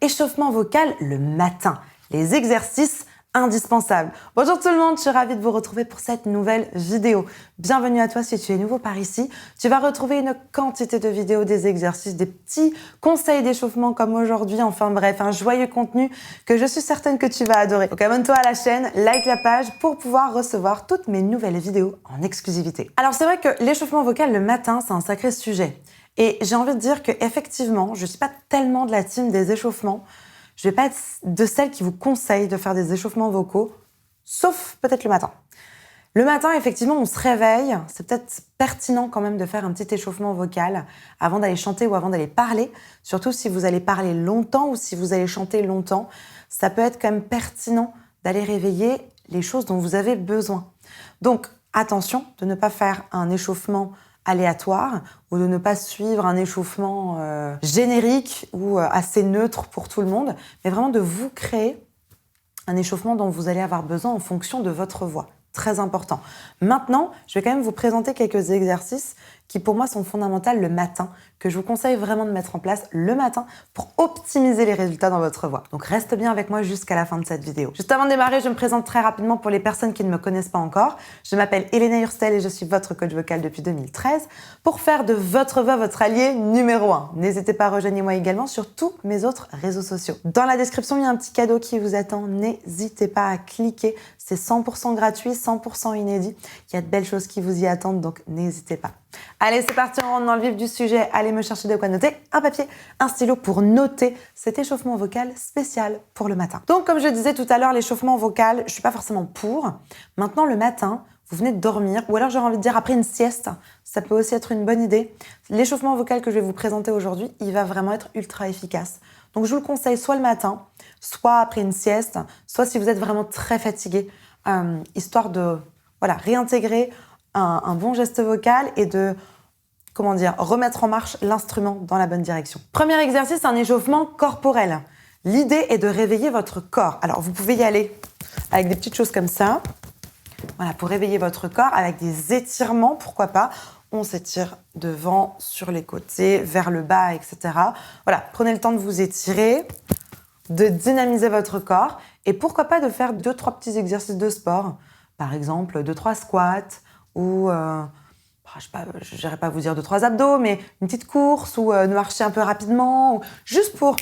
Échauffement vocal le matin, les exercices indispensables. Bonjour tout le monde, je suis ravie de vous retrouver pour cette nouvelle vidéo. Bienvenue à toi si tu es nouveau par ici. Tu vas retrouver une quantité de vidéos, des exercices, des petits conseils d'échauffement comme aujourd'hui. Enfin bref, un joyeux contenu que je suis certaine que tu vas adorer. Donc abonne-toi à la chaîne, like la page pour pouvoir recevoir toutes mes nouvelles vidéos en exclusivité. Alors c'est vrai que l'échauffement vocal le matin, c'est un sacré sujet. Et j'ai envie de dire qu'effectivement, je ne suis pas tellement de la team des échauffements. Je ne vais pas être de celles qui vous conseillent de faire des échauffements vocaux, sauf peut-être le matin. Le matin, effectivement, on se réveille. C'est peut-être pertinent quand même de faire un petit échauffement vocal avant d'aller chanter ou avant d'aller parler. Surtout si vous allez parler longtemps ou si vous allez chanter longtemps. Ça peut être quand même pertinent d'aller réveiller les choses dont vous avez besoin. Donc, attention de ne pas faire un échauffement aléatoire ou de ne pas suivre un échauffement générique ou assez neutre pour tout le monde, mais vraiment de vous créer un échauffement dont vous allez avoir besoin en fonction de votre voix. Très important. Maintenant, je vais quand même vous présenter quelques exercices qui pour moi sont fondamentaux le matin, que je vous conseille vraiment de mettre en place le matin pour optimiser les résultats dans votre voix. Donc reste bien avec moi jusqu'à la fin de cette vidéo. Juste avant de démarrer, je me présente très rapidement pour les personnes qui ne me connaissent pas encore. Je m'appelle Elena Hurstel et je suis votre coach vocal depuis 2013 pour faire de votre voix votre allié numéro 1. N'hésitez pas à rejoindre moi également sur tous mes autres réseaux sociaux. Dans la description, il y a un petit cadeau qui vous attend. N'hésitez pas à cliquer. C'est 100% gratuit, 100% inédit. Il y a de belles choses qui vous y attendent, donc n'hésitez pas. Allez, c'est parti, on rentre dans le vif du sujet. Allez me chercher de quoi noter, un papier, un stylo pour noter cet échauffement vocal spécial pour le matin. Donc, comme je disais tout à l'heure, l'échauffement vocal, je suis pas forcément pour. Maintenant, le matin, vous venez de dormir, ou alors j'aurais envie de dire après une sieste, ça peut aussi être une bonne idée. L'échauffement vocal que je vais vous présenter aujourd'hui, il va vraiment être ultra efficace. Donc, je vous le conseille soit le matin, soit après une sieste, soit si vous êtes vraiment très fatigué, histoire de réintégrer un bon geste vocal et de, remettre en marche l'instrument dans la bonne direction. Premier exercice, un échauffement corporel. L'idée est de réveiller votre corps. Alors, vous pouvez y aller avec des petites choses comme ça. Voilà, pour réveiller votre corps, avec des étirements, pourquoi pas. On s'étire devant, sur les côtés, vers le bas, etc. Voilà, prenez le temps de vous étirer, de dynamiser votre corps et pourquoi pas de faire 2-3 petits exercices de sport. Par exemple, 2-3 squats ou, je n'irai pas vous dire 2-3 abdos, mais une petite course ou de marcher un peu rapidement, ou juste pour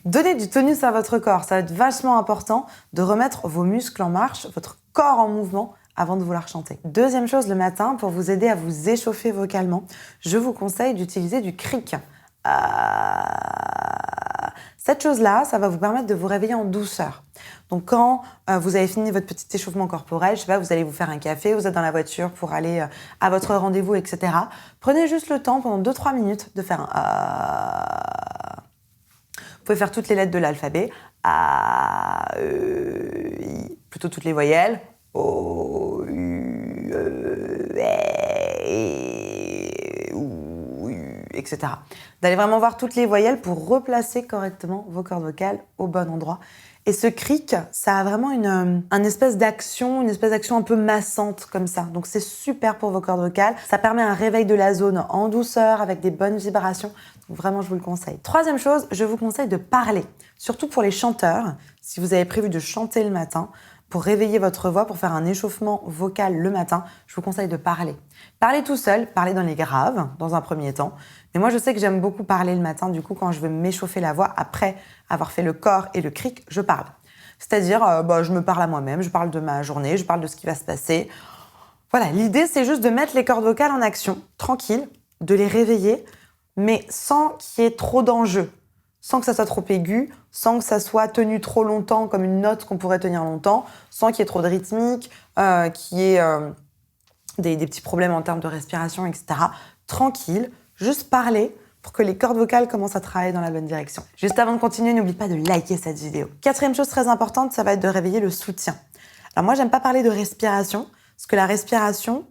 donner du tonus à votre corps. Ça va être vachement important de remettre vos muscles en marche, votre corps en mouvement avant de vouloir chanter. Deuxième chose, le matin, pour vous aider à vous échauffer vocalement, je vous conseille d'utiliser du cric. Cette chose-là, ça va vous permettre de vous réveiller en douceur. Donc quand vous avez fini votre petit échauffement corporel, je sais pas, vous allez vous faire un café, vous êtes dans la voiture pour aller à votre rendez-vous, etc. Prenez juste le temps pendant 2-3 minutes de faire un Vous pouvez faire toutes les lettres de l'alphabet. A, E, I, plutôt toutes les voyelles. O, U, E, E, U, U, etc. D'aller vraiment voir toutes les voyelles pour replacer correctement vos cordes vocales au bon endroit. Et ce cric, ça a vraiment une espèce d'action un peu massante comme ça. Donc c'est super pour vos cordes vocales. Ça permet un réveil de la zone en douceur avec des bonnes vibrations. Donc vraiment, je vous le conseille. Troisième chose, je vous conseille de parler. Surtout pour les chanteurs, si vous avez prévu de chanter le matin, pour réveiller votre voix, pour faire un échauffement vocal le matin, je vous conseille de parler. Parler tout seul, parler dans les graves, dans un premier temps. Mais moi, je sais que j'aime beaucoup parler le matin. Du coup, quand je veux m'échauffer la voix, après avoir fait le corps et le cric, je parle. C'est-à-dire, je me parle à moi-même, je parle de ma journée, je parle de ce qui va se passer. Voilà, l'idée, c'est juste de mettre les cordes vocales en action, tranquille, de les réveiller, mais sans qu'il y ait trop d'enjeux. Sans que ça soit trop aigu, sans que ça soit tenu trop longtemps comme une note qu'on pourrait tenir longtemps, sans qu'il y ait trop de rythmique, qu'il y ait des petits problèmes en termes de respiration, etc. Tranquille, juste parler pour que les cordes vocales commencent à travailler dans la bonne direction. Juste avant de continuer, n'oublie pas de liker cette vidéo. Quatrième chose très importante, ça va être de réveiller le soutien. Alors moi, j'aime pas parler de respiration, parce que la respiration,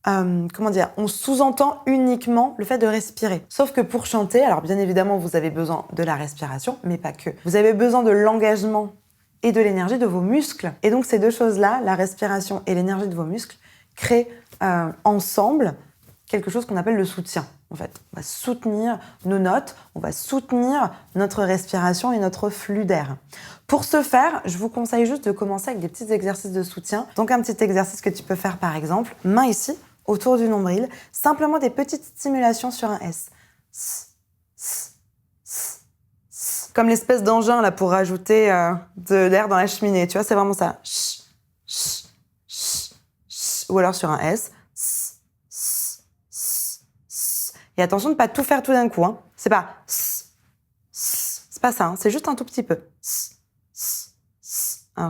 on sous-entend uniquement le fait de respirer. Sauf que pour chanter, alors bien évidemment, vous avez besoin de la respiration, mais pas que. Vous avez besoin de l'engagement et de l'énergie de vos muscles. Et donc, ces deux choses-là, la respiration et l'énergie de vos muscles, créent ensemble quelque chose qu'on appelle le soutien. en fait. On va soutenir nos notes, on va soutenir notre respiration et notre flux d'air. Pour ce faire, je vous conseille juste de commencer avec des petits exercices de soutien. Donc un petit exercice que tu peux faire par exemple, main ici, autour du nombril, simplement des petites stimulations sur un S. Comme l'espèce d'engin là pour rajouter de l'air dans la cheminée, tu vois, c'est vraiment ça. Ou alors sur un S. Et attention de ne pas tout faire tout d'un coup. Hein. C'est pas ça, hein. C'est juste un tout petit peu. Un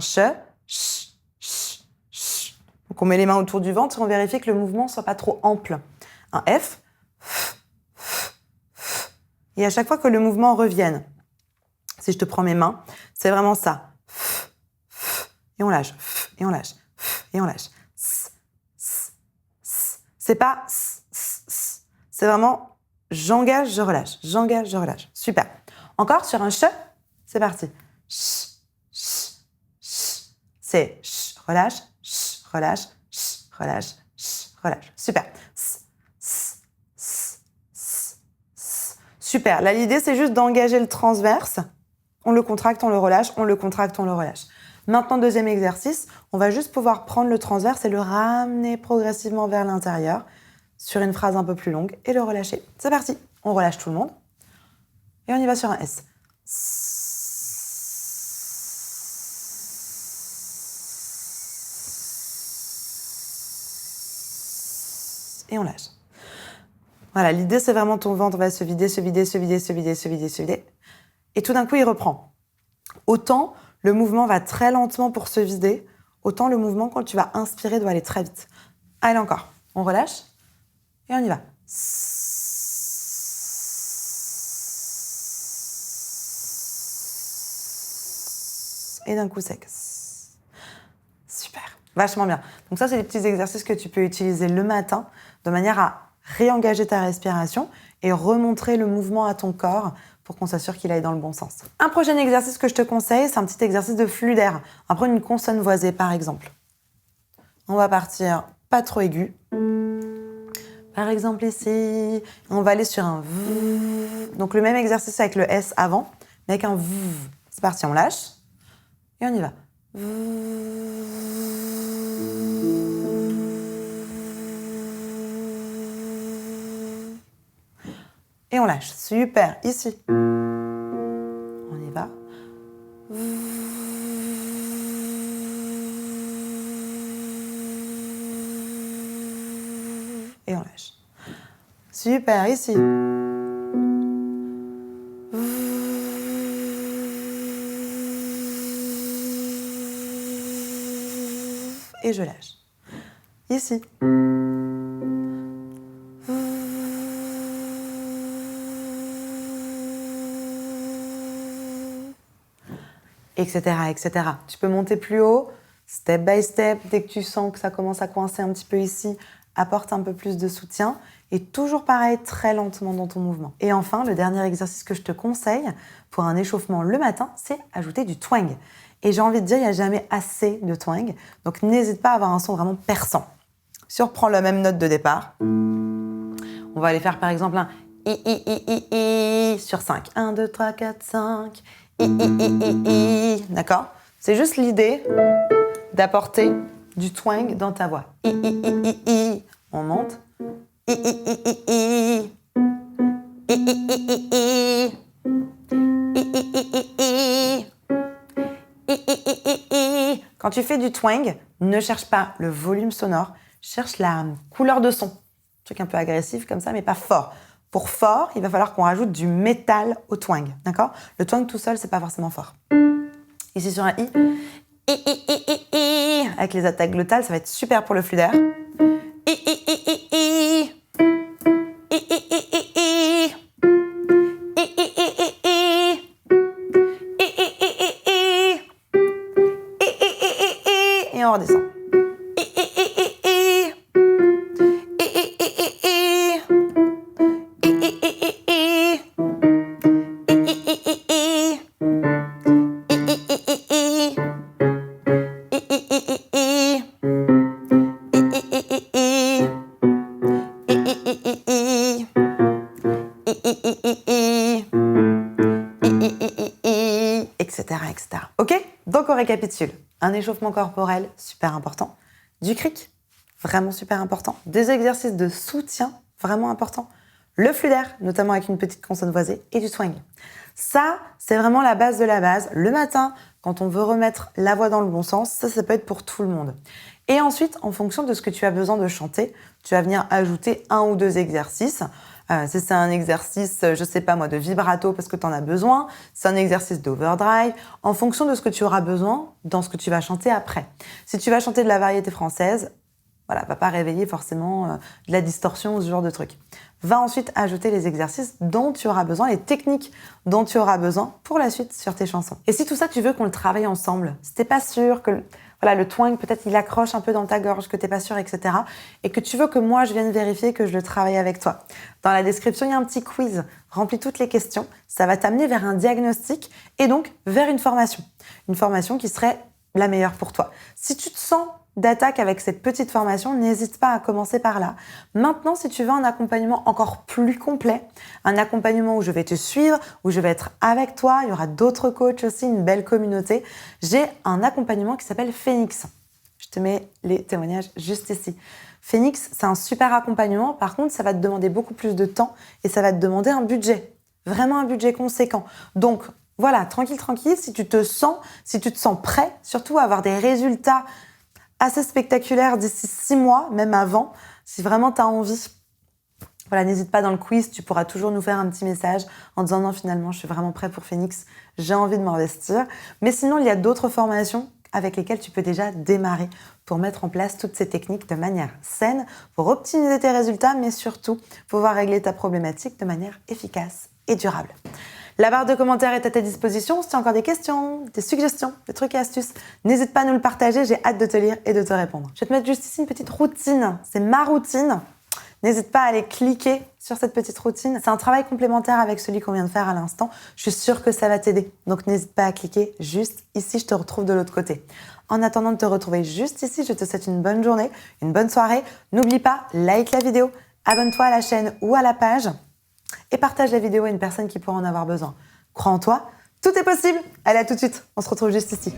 Donc on met les mains autour du ventre et on vérifie que le mouvement ne soit pas trop ample. Un F. Et à chaque fois que le mouvement revienne, si je te prends mes mains, c'est vraiment ça. Et on lâche, et on lâche, et on lâche. C'est pas... C'est vraiment j'engage, je relâche. J'engage, je relâche. Super. Encore sur un c'est parti. C'est relâche, relâche, relâche, relâche. Super. Super. Là, l'idée, c'est juste d'engager le transverse. On le contracte, on le relâche, on le contracte, on le relâche. Maintenant, deuxième exercice, on va juste pouvoir prendre le transverse et le ramener progressivement vers l'intérieur sur une phrase un peu plus longue et le relâcher. C'est parti. On relâche tout le monde. Et on y va sur un S. Et on lâche. Voilà, l'idée, c'est vraiment ton ventre va se vider, se vider, se vider, se vider, se vider, se vider. Et tout d'un coup, il reprend. Autant le mouvement va très lentement pour se vider, autant le mouvement, quand tu vas inspirer, doit aller très vite. Allez, encore. On relâche et on y va. Et d'un coup sec. Super. Vachement bien. Donc ça, c'est des petits exercices que tu peux utiliser le matin de manière à réengager ta respiration et remontrer le mouvement à ton corps pour qu'on s'assure qu'il aille dans le bon sens. Un prochain exercice que je te conseille, c'est un petit exercice de flux d'air. On va prendre une consonne voisée, par exemple. On va partir pas trop aigu. Par exemple ici, on va aller sur un V. Donc le même exercice avec le S avant, mais avec un V. C'est parti, on lâche et on y va. Et on lâche. Super. Ici. On y va. Et on lâche. Super. Ici. Et je lâche. Ici. Etc., etc. Tu peux monter plus haut, step by step. Dès que tu sens que ça commence à coincer un petit peu ici, apporte un peu plus de soutien. Et toujours pareil, très lentement dans ton mouvement. Et enfin, le dernier exercice que je te conseille pour un échauffement le matin, c'est ajouter du twang. Et j'ai envie de dire, il n'y a jamais assez de twang. Donc n'hésite pas à avoir un son vraiment perçant. Si on reprend la même note de départ, on va aller faire par exemple un I sur 5. 1, 2, 3, 4, 5. I. D'accord ? C'est juste l'idée d'apporter du twang dans ta voix. I. On monte. I. Quand tu fais du twang, ne cherche pas le volume sonore, cherche la couleur de son. Un truc un peu agressif comme ça, mais pas fort. Pour fort, il va falloir qu'on rajoute du métal au twang, d'accord ? Le twang tout seul, c'est pas forcément fort. Ici sur un I. Avec les attaques glottales, ça va être super pour le flux d'air. Et on redescend. etc., etc. Ok? Donc on récapitule. Un échauffement corporel, super important. Du cric, vraiment super important. Des exercices de soutien, vraiment important. Le flux d'air, notamment avec une petite consonne voisée, et du swing. Ça, c'est vraiment la base de la base. Le matin, quand on veut remettre la voix dans le bon sens, ça peut être pour tout le monde. Et ensuite, en fonction de ce que tu as besoin de chanter, tu vas venir ajouter 1 ou 2 exercices. Si c'est un exercice, je sais pas moi, de vibrato parce que tu en as besoin, c'est un exercice d'overdrive, en fonction de ce que tu auras besoin dans ce que tu vas chanter après. Si tu vas chanter de la variété française, voilà, va pas réveiller forcément de la distorsion ou ce genre de truc. Va ensuite ajouter les exercices dont tu auras besoin, les techniques dont tu auras besoin pour la suite sur tes chansons. Et si tout ça, tu veux qu'on le travaille ensemble, si t'es pas sûr que le twang, peut-être il accroche un peu dans ta gorge, que t'es pas sûr, etc. Et que tu veux que moi, je vienne vérifier que je le travaille avec toi. Dans la description, il y a un petit quiz. Remplis toutes les questions. Ça va t'amener vers un diagnostic et donc vers une formation. Une formation qui serait la meilleure pour toi. Si tu te sens d'attaque avec cette petite formation, n'hésite pas à commencer par là. Maintenant, si tu veux un accompagnement encore plus complet, un accompagnement où je vais te suivre, où je vais être avec toi, il y aura d'autres coachs aussi, une belle communauté, j'ai un accompagnement qui s'appelle Phoenix. Je te mets les témoignages juste ici. Phoenix, c'est un super accompagnement. Par contre, ça va te demander beaucoup plus de temps et ça va te demander un budget, vraiment un budget conséquent. Donc, voilà, tranquille, si tu te sens prêt, surtout à avoir des résultats assez spectaculaire d'ici 6 mois, même avant, si vraiment tu as envie. Voilà, n'hésite pas dans le quiz, tu pourras toujours nous faire un petit message en disant non, finalement, je suis vraiment prêt pour Phoenix, j'ai envie de m'investir. Mais sinon, il y a d'autres formations avec lesquelles tu peux déjà démarrer pour mettre en place toutes ces techniques de manière saine, pour optimiser tes résultats, mais surtout pouvoir régler ta problématique de manière efficace et durable. La barre de commentaires est à ta disposition. Si tu as encore des questions, des suggestions, des trucs et astuces, n'hésite pas à nous le partager. J'ai hâte de te lire et de te répondre. Je vais te mettre juste ici une petite routine. C'est ma routine. N'hésite pas à aller cliquer sur cette petite routine. C'est un travail complémentaire avec celui qu'on vient de faire à l'instant. Je suis sûre que ça va t'aider. Donc n'hésite pas à cliquer juste ici. Je te retrouve de l'autre côté. En attendant de te retrouver juste ici, je te souhaite une bonne journée, une bonne soirée. N'oublie pas, like la vidéo, abonne-toi à la chaîne ou à la page. Et partage la vidéo à une personne qui pourra en avoir besoin. Crois en toi, tout est possible. Allez, à tout de suite. On se retrouve juste ici.